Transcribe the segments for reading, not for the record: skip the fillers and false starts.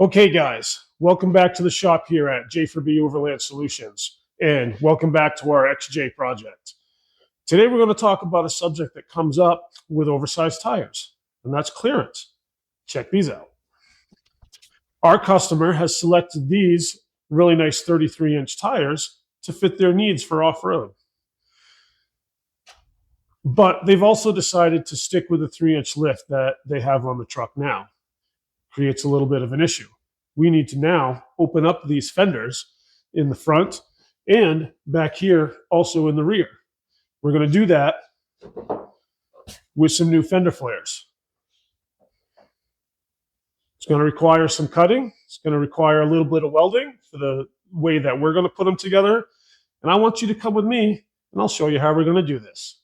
Okay, guys, welcome back to the shop here at J4B Overland Solutions, and welcome back to our XJ project. Today, we're going to talk about a subject that comes up with oversized tires, and that's clearance. Check these out. Our customer has selected these really nice 33-inch tires to fit their needs for off-road. But they've also decided to stick with the 3-inch lift that they have on the truck now. Creates a little bit of an issue. We need to now open up these fenders in the front and back here also in the rear. We're going to do that with some new fender flares. It's going to require some cutting. It's going to require a little bit of welding for the way that we're going to put them together. And I want you to come with me and I'll show you how we're going to do this.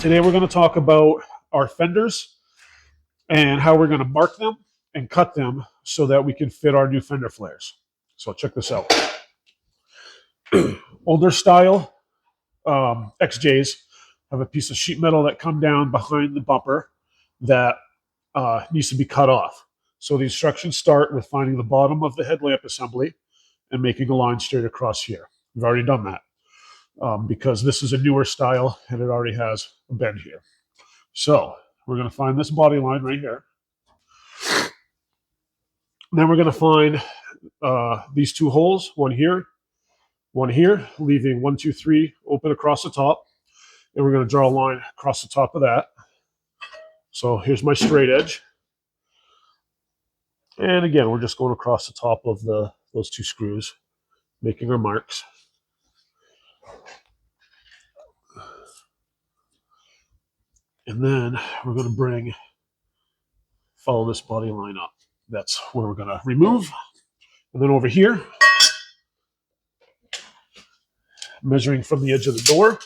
Today we're going to talk about our fenders and how we're going to mark them and cut them so that we can fit our new fender flares. So check this out. Older style XJs have a piece of sheet metal that come down behind the bumper that needs to be cut off. So the instructions start with finding the bottom of the headlamp assembly and making a line straight across here. We've already done that. Because this is a newer style and it already has a bend here. So we're going to find this body line right here. Then we're going to find these two holes, one here, leaving 1, 2, 3 open across the top. And we're going to draw a line across the top of that. So here's my straight edge. And again, we're just going across the top of those two screws, making our marks. And then we're going to follow this body line up. That's where we're going to remove. And then over here, measuring from the edge of the door,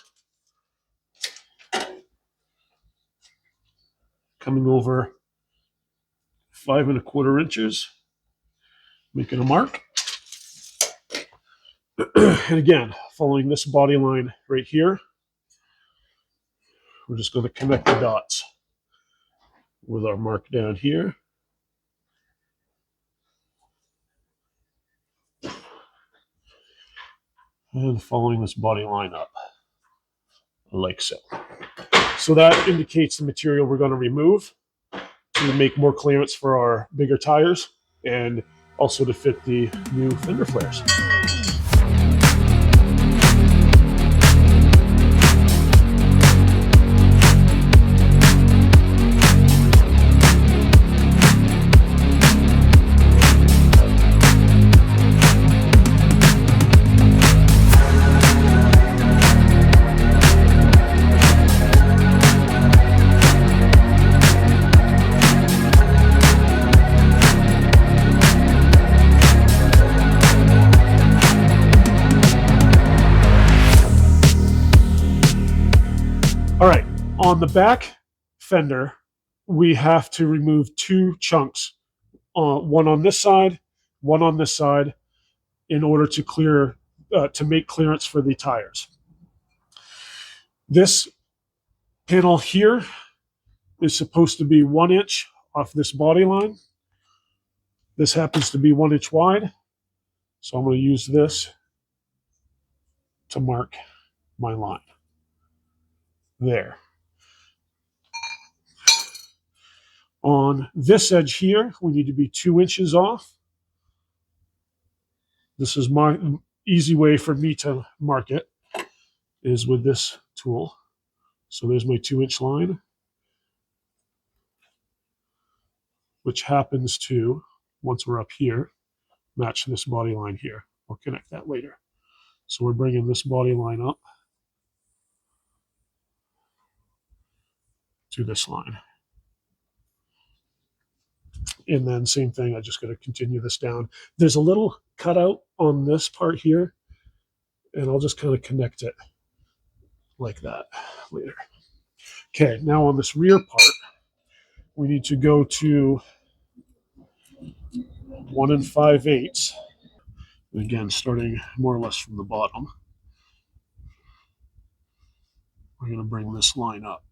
coming over 5 1/4 inches, making a mark. And again, following this body line right here, we're just going to connect the dots with our mark down here. And following this body line up, like so. So that indicates the material we're going to remove to make more clearance for our bigger tires and also to fit the new fender flares. All right, on the back fender, we have to remove 2 chunks, one on this side, one on this side, in order to make clearance for the tires. This panel here is supposed to be 1 inch off this body line. This happens to be 1 inch wide, so I'm going to use this to mark my line. There. On this edge here, we need to be 2 inches off. This is my easy way for me to mark it, is with this tool. So there's my 2-inch line, which happens to, once we're up here, match this body line here. I'll connect that later. So we're bringing this body line up to this line. And then same thing, I just got to continue this down. There's a little cutout on this part here, and I'll just kind of connect it like that later. Okay, now on this rear part, we need to go to 1 5/8. Again, starting more or less from the bottom. we're going to bring this line up.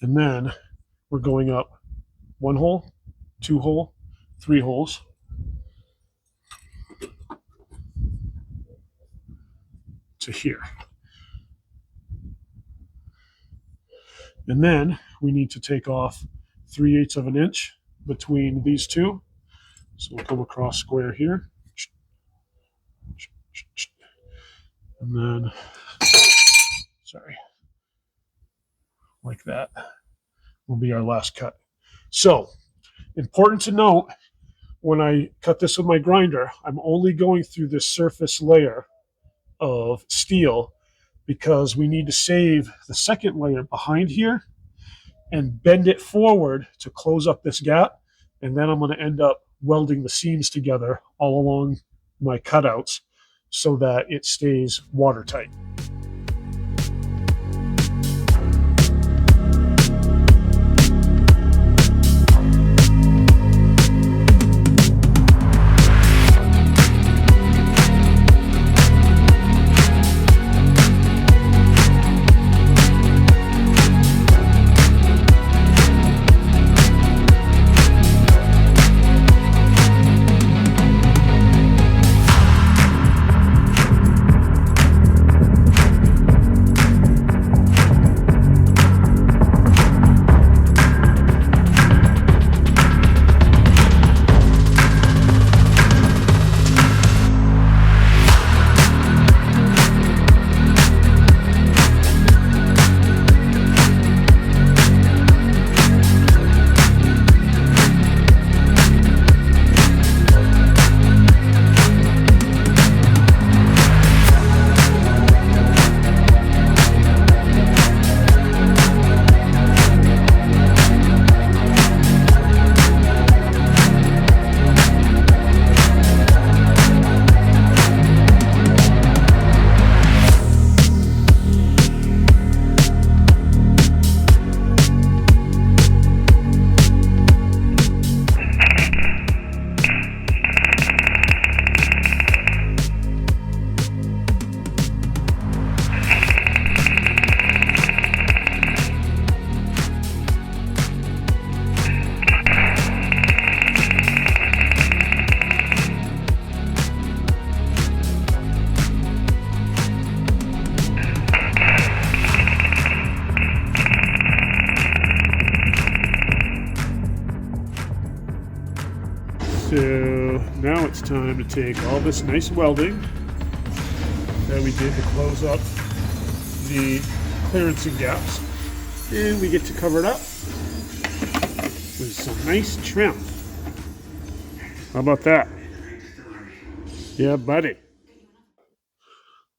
And then we're going up 1 hole, 2 hole, 3 holes. To here. And then we need to take off 3/8 of an inch between these two. So we'll come across square here. And then, sorry, like that will be our last cut. So, important to note, when I cut this with my grinder, I'm only going through this surface layer of steel because we need to save the second layer behind here and bend it forward to close up this gap. And then I'm going to end up welding the seams together all along my cutouts so that it stays watertight. So now it's time to take all this nice welding that we did to close up the clearance and gaps, and we get to cover it up with some nice trim. How about that? Yeah, buddy.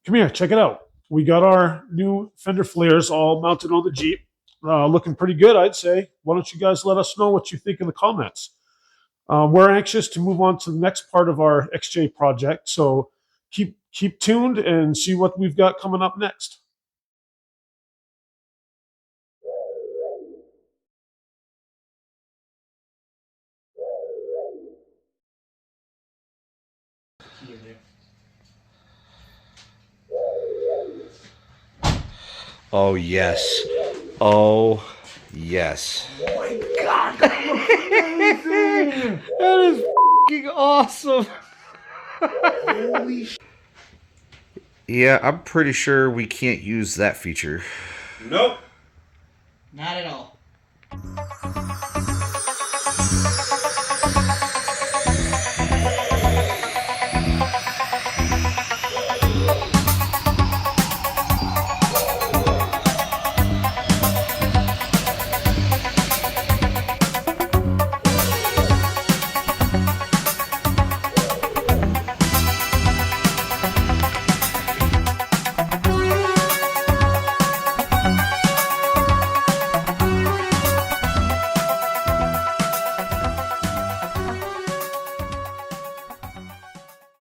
Come here, check it out. We got our new fender flares all mounted on the Jeep. Looking pretty good, I'd say. Why don't you guys let us know what you think in the comments? We're anxious to move on to the next part of our XJ project, so keep tuned and see what we've got coming up next. Oh yes. Oh yes. Oh my god, That is f***ing awesome. holy sh**. Yeah, I'm pretty sure we can't use that feature. Nope. Not at all.